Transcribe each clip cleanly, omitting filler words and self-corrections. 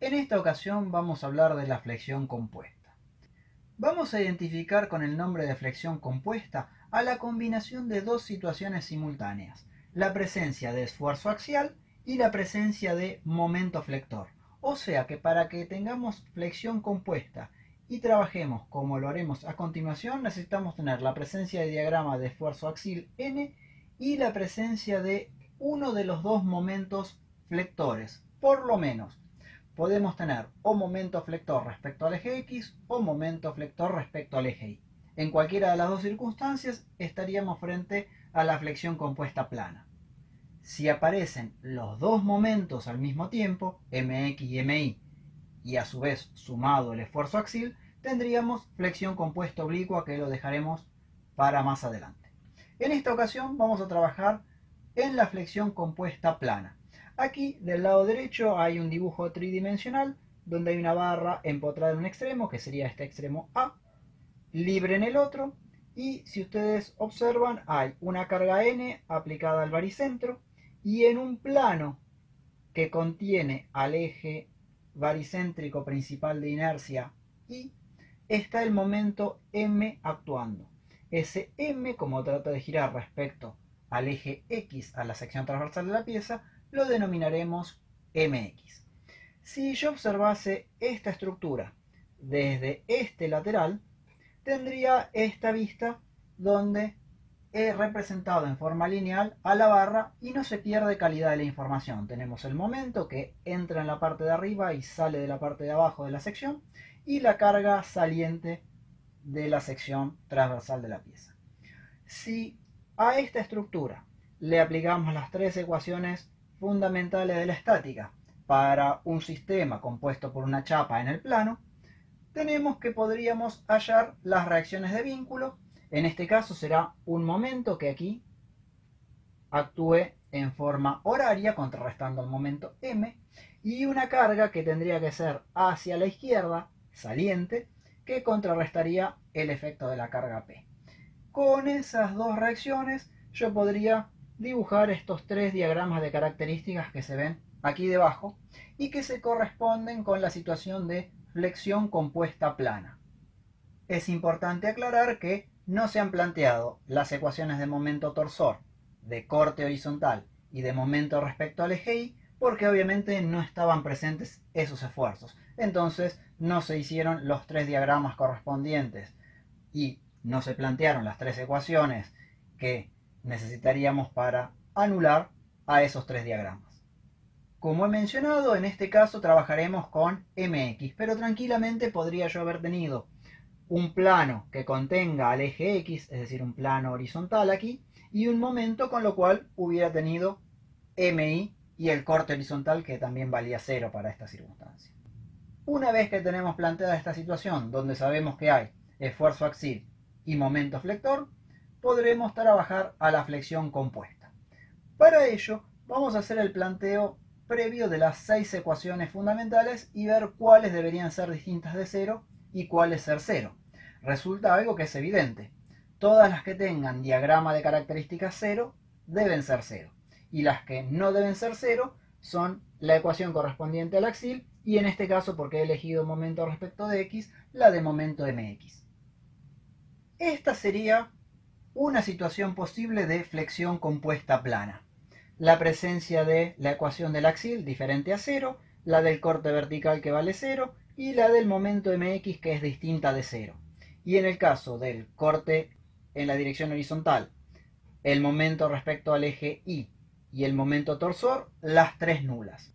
En esta ocasión vamos a hablar de la flexión compuesta. Vamos a identificar con el nombre de flexión compuesta a la combinación de dos situaciones simultáneas, la presencia de esfuerzo axial y la presencia de momento flector. O sea que para que tengamos flexión compuesta y trabajemos como lo haremos a continuación, necesitamos tener la presencia de diagrama de esfuerzo axial N y la presencia de uno de los dos momentos flectores, por lo menos. Podemos tener o momento flector respecto al eje X o momento flector respecto al eje Y. En cualquiera de las dos circunstancias estaríamos frente a la flexión compuesta plana. Si aparecen los dos momentos al mismo tiempo, MX y MY, y a su vez sumado el esfuerzo axial, tendríamos flexión compuesta oblicua, que lo dejaremos para más adelante. En esta ocasión vamos a trabajar en la flexión compuesta plana. Aquí del lado derecho hay un dibujo tridimensional donde hay una barra empotrada en un extremo, que sería este extremo A, libre en el otro, y si ustedes observan hay una carga N aplicada al baricentro, y en un plano que contiene al eje baricéntrico principal de inercia Y, está el momento M actuando. Ese M, como trata de girar respecto al eje X, a la sección transversal de la pieza, lo denominaremos MX. Si yo observase esta estructura desde este lateral, tendría esta vista donde he representado en forma lineal a la barra y no se pierde calidad de la información. Tenemos el momento que entra en la parte de arriba y sale de la parte de abajo de la sección, y la carga saliente de la sección transversal de la pieza. Si a esta estructura le aplicamos las tres ecuaciones fundamentales de la estática para un sistema compuesto por una chapa en el plano, tenemos que podríamos hallar las reacciones de vínculo. En este caso será un momento que aquí actúe en forma horaria contrarrestando al momento M, y una carga que tendría que ser hacia la izquierda, saliente, que contrarrestaría el efecto de la carga P. Con esas dos reacciones yo podría dibujar estos tres diagramas de características que se ven aquí debajo y que se corresponden con la situación de flexión compuesta plana. Es importante aclarar que no se han planteado las ecuaciones de momento torsor, de corte horizontal y de momento respecto al eje Y, porque obviamente no estaban presentes esos esfuerzos. Entonces no se hicieron los tres diagramas correspondientes y no se plantearon las tres ecuaciones que necesitaríamos para anular a esos tres diagramas. Como he mencionado, en este caso trabajaremos con MX, pero tranquilamente podría yo haber tenido un plano que contenga al eje X, es decir, un plano horizontal aquí, y un momento, con lo cual hubiera tenido MI y el corte horizontal, que también valía 0 para esta circunstancia. Una vez que tenemos planteada esta situación, donde sabemos que hay esfuerzo axial y momento flector, podremos trabajar a la flexión compuesta. Para ello, vamos a hacer el planteo previo de las 6 ecuaciones fundamentales y ver cuáles deberían ser distintas de 0 y cuáles ser 0. Resulta algo que es evidente. Todas las que tengan diagrama de características 0 deben ser 0. Y las que no deben ser 0 son la ecuación correspondiente al axial, y en este caso, porque he elegido momento respecto de X, la de momento MX. Esta sería una situación posible de flexión compuesta plana. La presencia de la ecuación del axial diferente a 0, la del corte vertical que vale 0 y la del momento MX que es distinta de 0. Y en el caso del corte en la dirección horizontal, el momento respecto al eje Y y el momento torsor, las tres nulas.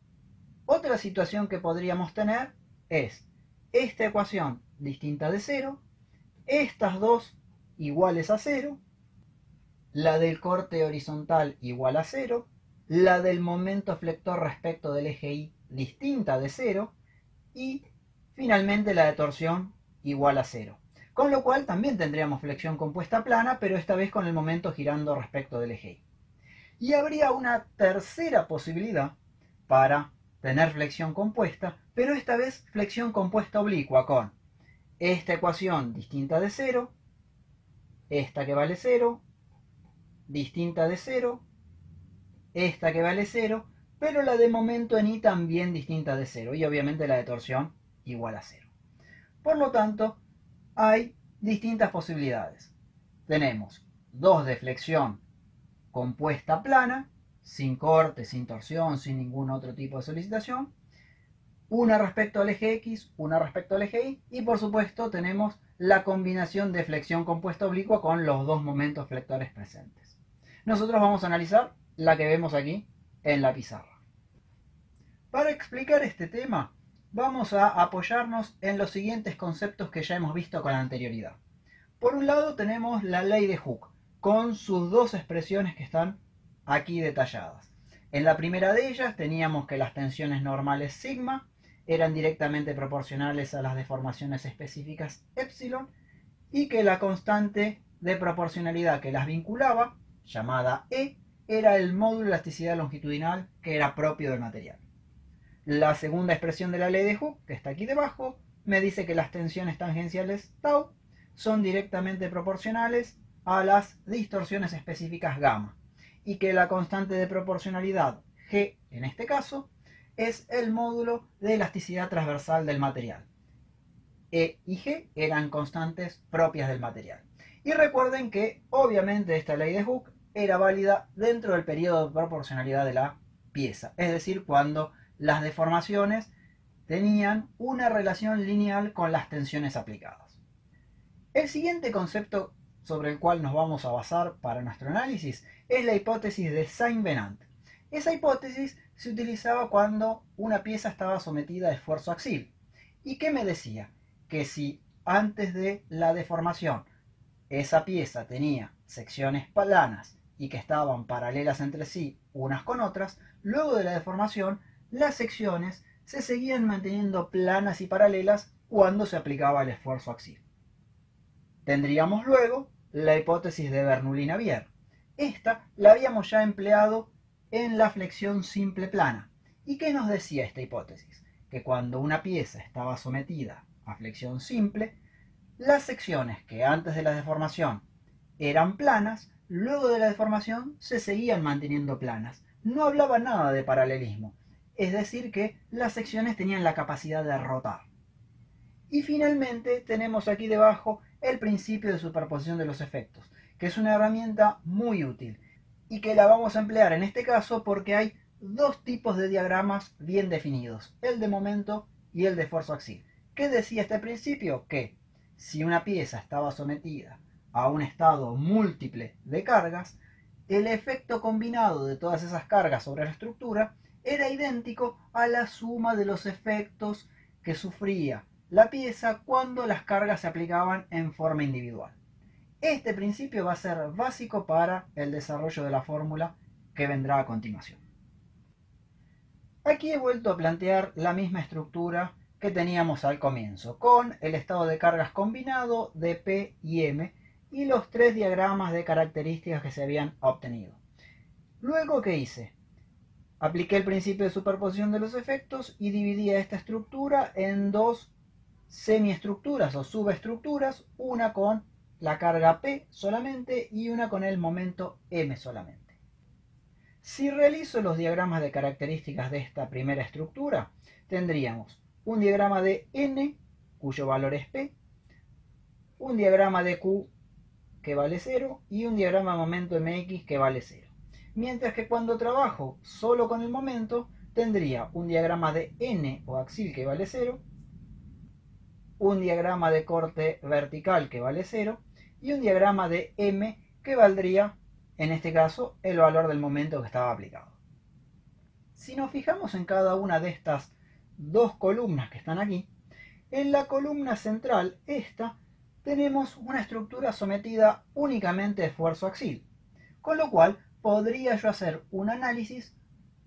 Otra situación que podríamos tener es esta ecuación distinta de 0, estas dos iguales a 0, la del corte horizontal igual a 0, la del momento flector respecto del eje Y distinta de 0 y finalmente la de torsión igual a 0. Con lo cual también tendríamos flexión compuesta plana, pero esta vez con el momento girando respecto del eje Y. Y habría una tercera posibilidad para tener flexión compuesta, pero esta vez flexión compuesta oblicua con esta ecuación distinta de 0, esta que vale 0, distinta de 0, esta que vale 0, pero la de momento en I también distinta de 0 y obviamente la de torsión igual a 0. Por lo tanto, hay distintas posibilidades. Tenemos 2 de flexión compuesta plana, sin corte, sin torsión, sin ningún otro tipo de solicitación, una respecto al eje X, una respecto al eje Y, y por supuesto tenemos la combinación de flexión compuesta oblicua con los dos momentos flectores presentes. Nosotros vamos a analizar la que vemos aquí en la pizarra. Para explicar este tema, vamos a apoyarnos en los siguientes conceptos que ya hemos visto con anterioridad. Por un lado tenemos la ley de Hooke, con sus dos expresiones que están aquí detalladas. En la primera de ellas teníamos que las tensiones normales sigma eran directamente proporcionales a las deformaciones específicas epsilon y que la constante de proporcionalidad que las vinculaba, llamada E, era el módulo de elasticidad longitudinal que era propio del material. La segunda expresión de la ley de Hooke, que está aquí debajo, me dice que las tensiones tangenciales tau son directamente proporcionales a las distorsiones específicas gamma y que la constante de proporcionalidad G, en este caso, es el módulo de elasticidad transversal del material. E y G eran constantes propias del material. Y recuerden que obviamente esta ley de Hooke era válida dentro del periodo de proporcionalidad de la pieza, es decir, cuando las deformaciones tenían una relación lineal con las tensiones aplicadas. El siguiente concepto sobre el cual nos vamos a basar para nuestro análisis es la hipótesis de Saint-Venant. Esa hipótesis se utilizaba cuando una pieza estaba sometida a esfuerzo axial. ¿Y qué me decía? Que si antes de la deformación esa pieza tenía secciones planas y que estaban paralelas entre sí unas con otras, luego de la deformación las secciones se seguían manteniendo planas y paralelas cuando se aplicaba el esfuerzo axial. Tendríamos luego la hipótesis de Bernoulli-Navier. Esta la habíamos ya empleado en la flexión simple plana. ¿Y qué nos decía esta hipótesis? Que cuando una pieza estaba sometida a flexión simple, las secciones que antes de la deformación eran planas, luego de la deformación se seguían manteniendo planas. No hablaba nada de paralelismo, es decir que las secciones tenían la capacidad de rotar. Y finalmente tenemos aquí debajo el principio de superposición de los efectos, que es una herramienta muy útil y que la vamos a emplear en este caso porque hay dos tipos de diagramas bien definidos, el de momento y el de esfuerzo axial. ¿Qué decía este principio? Que si una pieza estaba sometida a un estado múltiple de cargas, el efecto combinado de todas esas cargas sobre la estructura era idéntico a la suma de los efectos que sufría la pieza cuando las cargas se aplicaban en forma individual. Este principio va a ser básico para el desarrollo de la fórmula que vendrá a continuación. Aquí he vuelto a plantear la misma estructura que teníamos al comienzo, con el estado de cargas combinado de P y M y los tres diagramas de características que se habían obtenido. Luego, ¿qué hice? Apliqué el principio de superposición de los efectos y dividí esta estructura en dos semiestructuras o subestructuras, una con la carga P solamente y una con el momento M solamente. Si realizo los diagramas de características de esta primera estructura, tendríamos un diagrama de N, cuyo valor es P, un diagrama de Q, que vale 0, y un diagrama de momento MX, que vale 0. Mientras que cuando trabajo solo con el momento, tendría un diagrama de N o axial, que vale 0, un diagrama de corte vertical, que vale 0, y un diagrama de M, que valdría, en este caso, el valor del momento que estaba aplicado. Si nos fijamos en cada una de estas dos columnas que están aquí, en la columna central, esta, tenemos una estructura sometida únicamente a esfuerzo axial, con lo cual podría yo hacer un análisis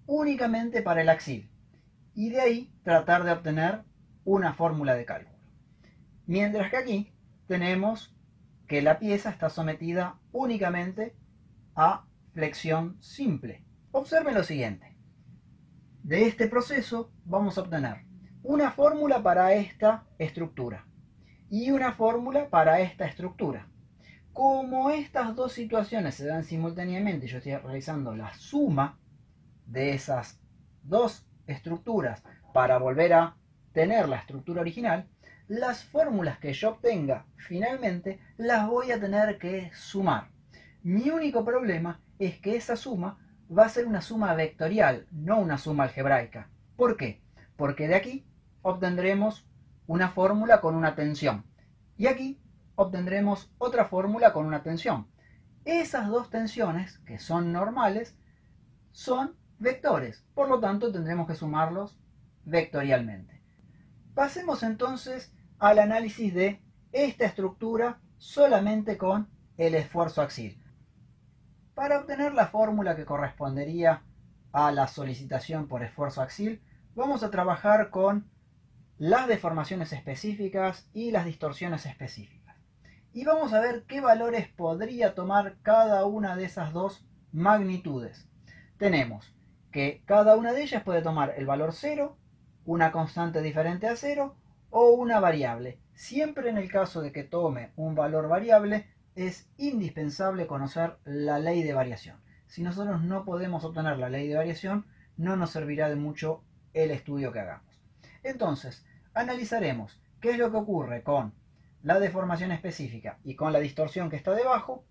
únicamente para el axial, y de ahí tratar de obtener una fórmula de cálculo. Mientras que aquí tenemos que la pieza está sometida únicamente a flexión simple. Observen lo siguiente. De este proceso vamos a obtener una fórmula para esta estructura y una fórmula para esta estructura. Como estas dos situaciones se dan simultáneamente, yo estoy realizando la suma de esas dos estructuras para volver a tener la estructura original, las fórmulas que yo obtenga finalmente las voy a tener que sumar. Mi único problema es que esa suma va a ser una suma vectorial, no una suma algebraica. ¿Por qué? Porque de aquí obtendremos una fórmula con una tensión y aquí obtendremos otra fórmula con una tensión. Esas dos tensiones, que son normales, son vectores, por lo tanto tendremos que sumarlos vectorialmente. Pasemos entonces al análisis de esta estructura solamente con el esfuerzo axial. Para obtener la fórmula que correspondería a la solicitación por esfuerzo axial, vamos a trabajar con las deformaciones específicas y las distorsiones específicas. Y vamos a ver qué valores podría tomar cada una de esas dos magnitudes. Tenemos que cada una de ellas puede tomar el valor 0, una constante diferente a 0 o una variable. Siempre en el caso de que tome un valor variable, es indispensable conocer la ley de variación. Si nosotros no podemos obtener la ley de variación, no nos servirá de mucho el estudio que hagamos. Entonces, analizaremos qué es lo que ocurre con la deformación específica y con la distorsión que está debajo,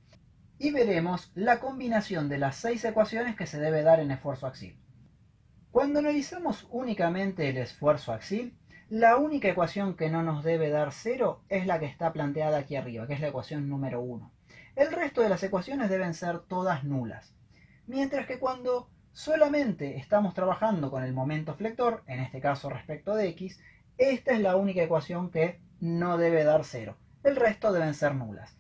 y veremos la combinación de las 6 ecuaciones que se debe dar en esfuerzo axial. Cuando analizamos únicamente el esfuerzo axial, la única ecuación que no nos debe dar 0 es la que está planteada aquí arriba, que es la ecuación número 1. El resto de las ecuaciones deben ser todas nulas. Mientras que cuando solamente estamos trabajando con el momento flector, en este caso respecto de x, esta es la única ecuación que no debe dar 0. El resto deben ser nulas.